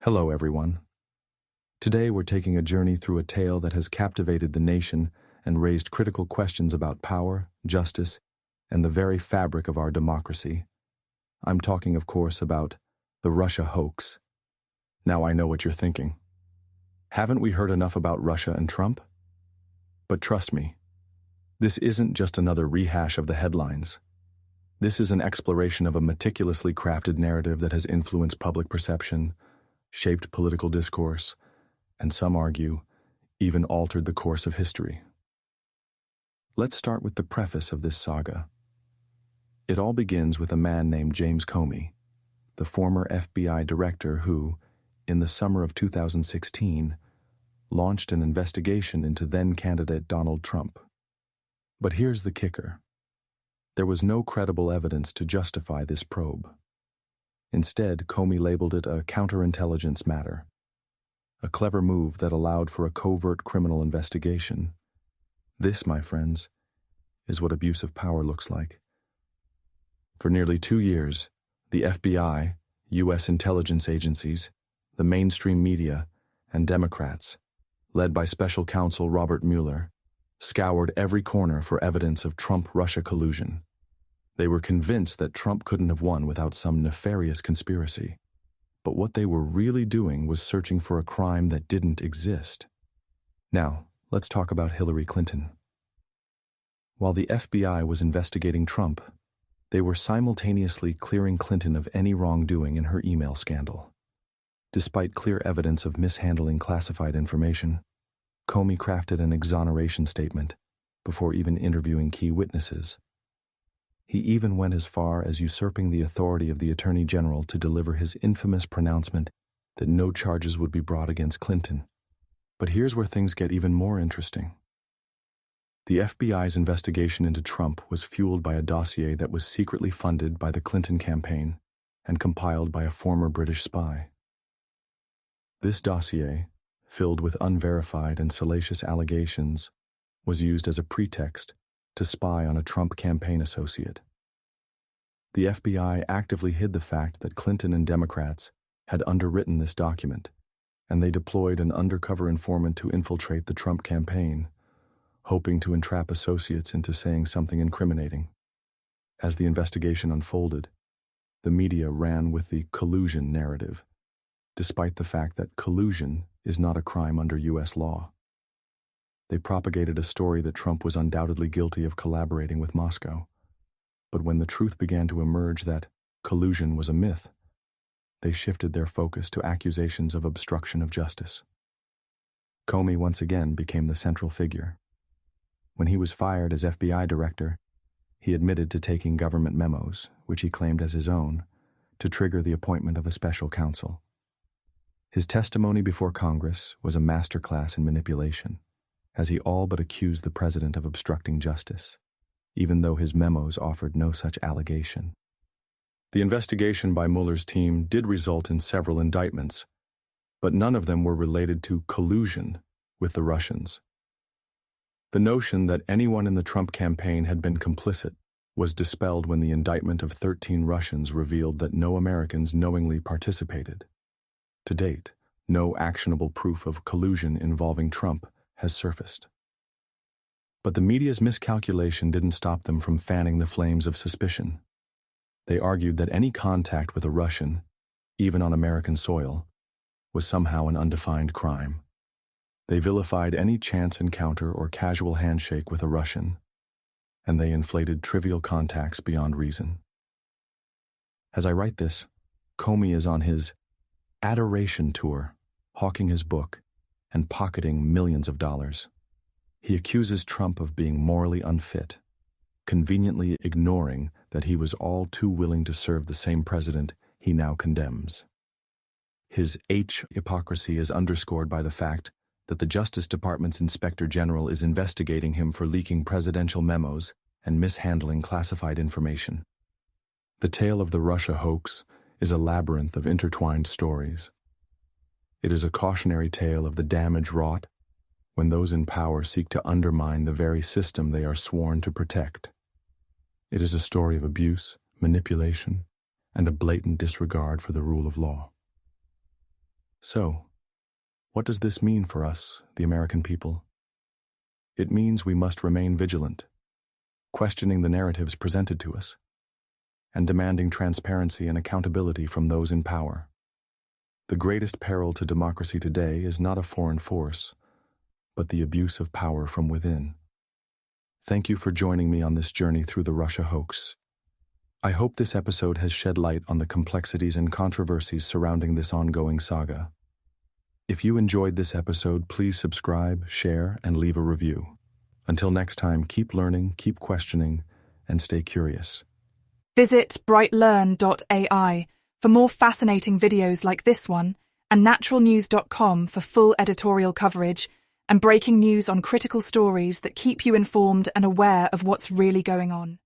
Hello, everyone. Today we're taking a journey through a tale that has captivated the nation and raised critical questions about power, justice, and the very fabric of our democracy. I'm talking, of course, about the Russia hoax. Now I know what you're thinking. Haven't we heard enough about Russia and Trump? But trust me, this isn't just another rehash of the headlines. This is an exploration of a meticulously crafted narrative that has influenced public perception, shaped political discourse, and some argue, even altered the course of history. Let's start with the preface of this saga. It all begins with a man named James Comey, the former FBI director who, in the summer of 2016, launched an investigation into then-candidate Donald Trump. But here's the kicker. There was no credible evidence to justify this probe. Instead, Comey labeled it a counterintelligence matter, a clever move that allowed for a covert criminal investigation. This, my friends, is what abuse of power looks like. For nearly 2 years, the FBI, U.S. intelligence agencies, the mainstream media, and Democrats, led by special counsel Robert Mueller, scoured every corner for evidence of Trump-Russia collusion. They were convinced that Trump couldn't have won without some nefarious conspiracy. But what they were really doing was searching for a crime that didn't exist. Now, let's talk about Hillary Clinton. While the FBI was investigating Trump, they were simultaneously clearing Clinton of any wrongdoing in her email scandal. Despite clear evidence of mishandling classified information, Comey crafted an exoneration statement before even interviewing key witnesses. He even went as far as usurping the authority of the Attorney General to deliver his infamous pronouncement that no charges would be brought against Clinton. But here's where things get even more interesting. The FBI's investigation into Trump was fueled by a dossier that was secretly funded by the Clinton campaign and compiled by a former British spy. This dossier, filled with unverified and salacious allegations, was used as a pretext to spy on a Trump campaign associate. The FBI actively hid the fact that Clinton and Democrats had underwritten this document, and they deployed an undercover informant to infiltrate the Trump campaign, hoping to entrap associates into saying something incriminating. As the investigation unfolded, the media ran with the collusion narrative, despite the fact that collusion is not a crime under U.S. law. They propagated a story that Trump was undoubtedly guilty of collaborating with Moscow. But when the truth began to emerge that collusion was a myth, they shifted their focus to accusations of obstruction of justice. Comey once again became the central figure. When he was fired as FBI director, he admitted to taking government memos, which he claimed as his own, to trigger the appointment of a special counsel. His testimony before Congress was a masterclass in manipulation, as he all but accused the president of obstructing justice, even though his memos offered no such allegation. The investigation by Mueller's team did result in several indictments, but none of them were related to collusion with the Russians. The notion that anyone in the Trump campaign had been complicit was dispelled when the indictment of 13 Russians revealed that no Americans knowingly participated. To date, no actionable proof of collusion involving Trump has surfaced. But the media's miscalculation didn't stop them from fanning the flames of suspicion. They argued that any contact with a Russian, even on American soil, was somehow an undefined crime. They vilified any chance encounter or casual handshake with a Russian, and they inflated trivial contacts beyond reason. As I write this, Comey is on his adoration tour, hawking his book and pocketing millions of dollars. He accuses Trump of being morally unfit, conveniently ignoring that he was all too willing to serve the same president he now condemns. His hypocrisy is underscored by the fact that the Justice Department's Inspector General is investigating him for leaking presidential memos and mishandling classified information. The tale of the Russia hoax is a labyrinth of intertwined stories. It is a cautionary tale of the damage wrought when those in power seek to undermine the very system they are sworn to protect. It is a story of abuse, manipulation, and a blatant disregard for the rule of law. So, what does this mean for us, the American people? It means we must remain vigilant, questioning the narratives presented to us, and demanding transparency and accountability from those in power. The greatest peril to democracy today is not a foreign force, but the abuse of power from within. Thank you for joining me on this journey through the Russia hoax. I hope this episode has shed light on the complexities and controversies surrounding this ongoing saga. If you enjoyed this episode, please subscribe, share, and leave a review. Until next time, keep learning, keep questioning, and stay curious. Visit brightlearn.ai for more fascinating videos like this one, and naturalnews.com for full editorial coverage and breaking news on critical stories that keep you informed and aware of what's really going on.